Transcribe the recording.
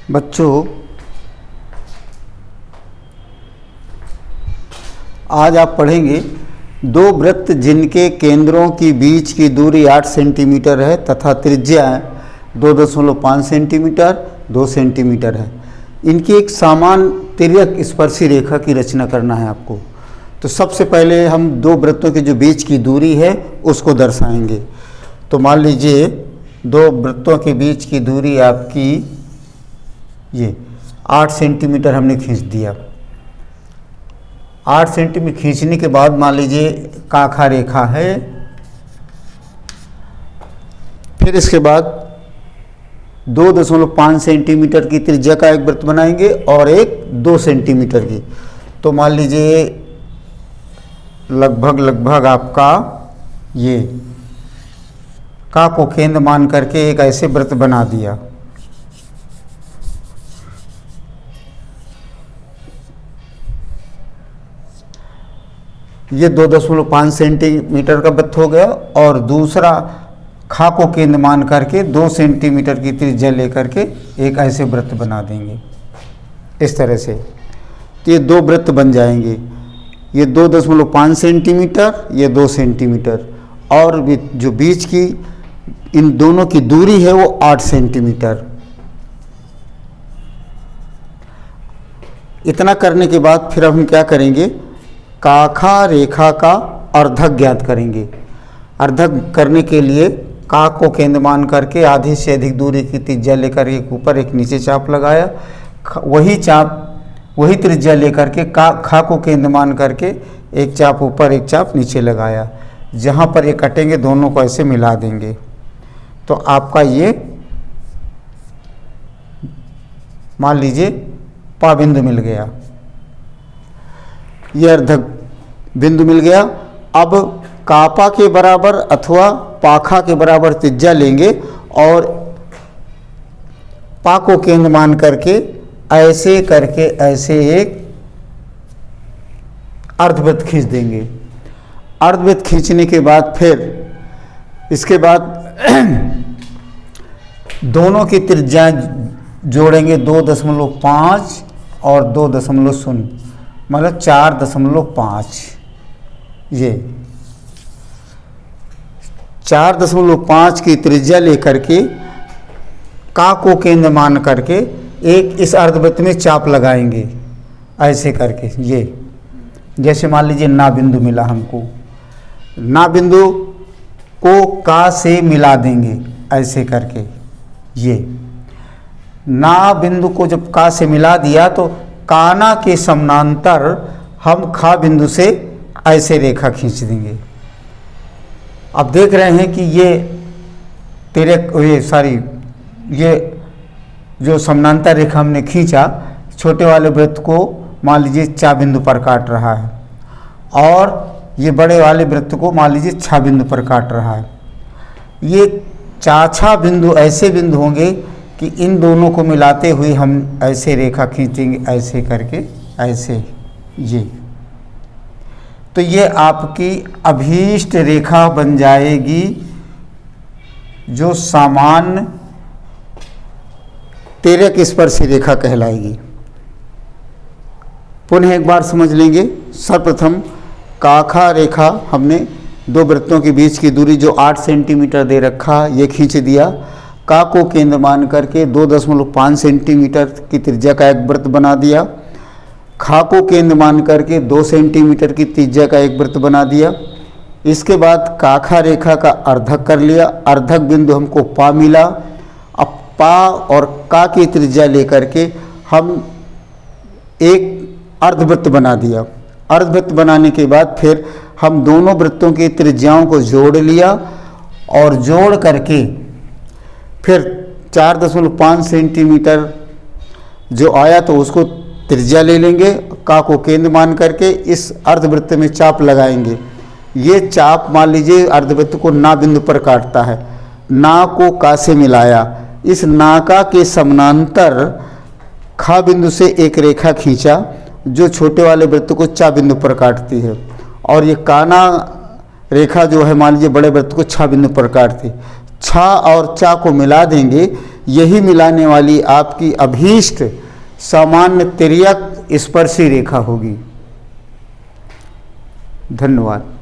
बच्चों, आज आप पढ़ेंगे दो वृत्त जिनके केंद्रों की बीच की दूरी 8 सेंटीमीटर है तथा त्रिज्या 2.5 सेंटीमीटर 2 सेंटीमीटर है। इनकी एक समान तिर्यक स्पर्शी रेखा की रचना करना है आपको। तो सबसे पहले हम दो वृत्तों के जो बीच की दूरी है उसको दर्शाएंगे। तो मान लीजिए दो वृत्तों के बीच की दूरी आपकी ये 8 सेंटीमीटर हमने खींच दिया। 8 सेंटीमीटर खींचने के बाद मान लीजिए काखा रेखा है। फिर इसके बाद 2.5 सेंटीमीटर की त्रिज्या का एक वृत्त बनाएंगे और एक 2 सेंटीमीटर की। तो मान लीजिए लगभग आपका ये का को केंद्र मान करके एक ऐसे वृत्त बना दिया। ये 2.5 सेंटीमीटर का वृत्त हो गया और दूसरा खा को केंद्र मान करके 2 सेंटीमीटर की त्रिज्या लेकर के एक ऐसे वृत्त बना देंगे इस तरह से। तो ये दो वृत्त बन जाएंगे, ये 2.5 सेंटीमीटर, ये 2 सेंटीमीटर, और जो बीच की इन दोनों की दूरी है वो 8 सेंटीमीटर। इतना करने के बाद फिर हम क्या करेंगे, काखा रेखा का अर्धक ज्ञात करेंगे। अर्धक करने के लिए का को केंद्र मान करके आधे से अधिक दूरी की त्रिज्या लेकर एक ऊपर एक नीचे चाप लगाया। वही त्रिज्या लेकर के खा को केंद्र मान करके एक चाप ऊपर एक चाप नीचे लगाया। जहाँ पर ये कटेंगे दोनों को ऐसे मिला देंगे। तो आपका ये मान लीजिए पा बिंदु मिल गया, ये अर्धक बिंदु मिल गया। अब कापा के बराबर अथवा पाखा के बराबर त्रिज्या लेंगे और पा को केंद्र मान करके ऐसे करके ऐसे एक अर्धवृत्त खींच देंगे। अर्धवृत्त खींचने के बाद फिर इसके बाद दोनों की त्रिज्या जोड़ेंगे 2.5 और 2.0, मतलब 4.5। ये 4.5 की त्रिज्या लेकर के का को केंद्र मान करके एक इस अर्धवृत्त में चाप लगाएंगे ऐसे करके। ये जैसे मान लीजिए ना बिंदु मिला हमको, ना बिंदु को का से मिला देंगे ऐसे करके। ये ना बिंदु को जब का से मिला दिया तो काना के समानांतर हम खा बिंदु से ऐसे रेखा खींच देंगे। अब देख रहे हैं कि ये जो समानांतर रेखा हमने खींचा, छोटे वाले वृत्त को मान लीजिए चा बिंदु पर काट रहा है और ये बड़े वाले वृत्त को मान लीजिए छा बिंदु पर काट रहा है। ये चाछा बिंदु ऐसे बिंदु होंगे कि इन दोनों को मिलाते हुए हम ऐसे रेखा खींचेंगे ऐसे करके ऐसे। ये तो ये आपकी अभीष्ट रेखा बन जाएगी जो सामान्य तिर्यक स्पर्शी रेखा कहलाएगी। पुनः एक बार समझ लेंगे। सर्वप्रथम काखा रेखा हमने दो वृत्तों के बीच की दूरी जो 8 सेंटीमीटर दे रखा ये खींच दिया। का को केंद्र मान करके 2.5 सेंटीमीटर की त्रिज्या का एक वृत्त बना दिया। खा को केंद्र मान करके 2 सेंटीमीटर की त्रिज्या का एक वृत्त बना दिया। इसके बाद काखा रेखा का अर्धक कर लिया। अर्धक बिंदु हमको पा मिला। अब पा और का की त्रिज्या लेकर के हम एक अर्धवृत्त बना दिया। अर्धवृत्त बनाने के बाद फिर हम दोनों वृत्तों की त्रिज्याओं को जोड़ लिया और जोड़ करके फिर 4.5 सेंटीमीटर जो आया तो उसको त्रिज्या ले लेंगे। का को केंद्र मान करके इस अर्धवृत्त में चाप लगाएंगे। ये चाप मान लीजिए अर्धवृत्त को ना बिंदु पर काटता है। ना को का से मिलाया। इस नाका के समानांतर खा बिंदु से एक रेखा खींचा जो छोटे वाले वृत्त को चा बिंदु पर काटती है और ये काना रेखा जो है मान लीजिए बड़े वृत्त को छा बिंदु पर काटती। छा और चा को मिला देंगे यही मिलाने वाली आपकी अभीष्ट सामान्य तिर्यक स्पर्शी रेखा होगी। धन्यवाद।